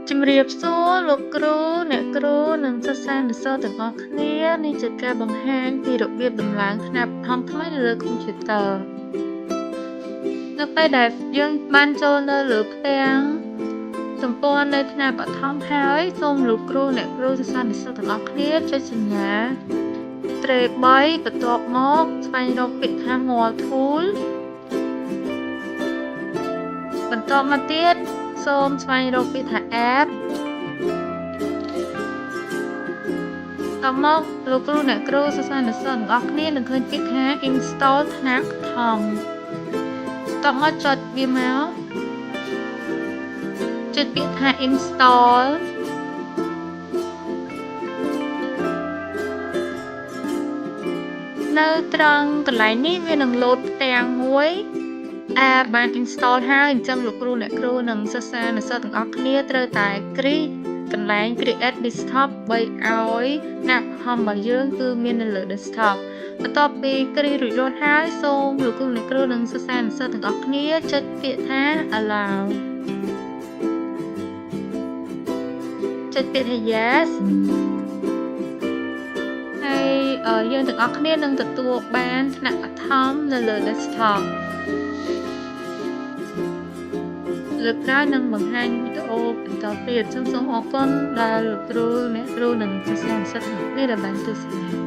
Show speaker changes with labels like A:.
A: ជំរាបសួរលោកគ្រូអ្នកគ្រូនិងសិស្សានុសិស្សទាំងអស់គ្នានេះជាការបង្ហាញពីរបៀបដំឡើងថ្នាក់បឋមថ្មីនៅលើកុំព្យូទ័រនៅពេលដែលយើងបានចូលនៅលើផ្ទាំងទំព័រនៅថ្នាក់បឋមហើយសូមលោកគ្រូអ្នកគ្រូសិស្សានុសិស្សទាំងអស់គ្នាចុចសញ្ញាត្រេ3បន្ទាប់មកស្វែងរកពាក្យថា More Tool បន្ទាប់មកទៀតសូមស្វែងរកពាក្យថា App តមកលោកគ្រូអ្នកគ្រូសិស្សានុសិស្សទាំងអស់គ្នានឹងឃើញពាក្យថា Install ថ្នាក់បឋមតមកចុចវាមកចុចពាក្យថា Install នៅត្រង់កន្លែងនេះវានឹងលោតផ្ទាំងមួយបាន install ហើយអញ្ចឹងលោកគ្រូអ្នកគ្រូនិងសិស្សានុសិស្សទាំងអស់គ្នាត្រូវតែគ្រីកន្លែង create desktop បីឲ្យណាប់ហមរបស់យើងគឺមាននៅលើ desktop បន្ទាប់ពីគ្រីរួចរាល់ហើយសូមលោកគ្រូអ្នកគ្រូនិងសិស្សានុសិស្សទាំងអស់គ្នាចុចពាក្យថា allow ចុចពាក្យថា yes ហើយយើងទាំងអស់គ្នានឹងទទួលបានថ្នាក់បឋមនៅលើ desktop លើកក្រោយនឹងបង្ហាញវីដេអូបន្តទៀតសូមអរគុណដល់លោកគ្រូអ្នកគ្រូនិងសិស្សានុសិស្សទាំងអស់គ្នាដែលបានទស្សនា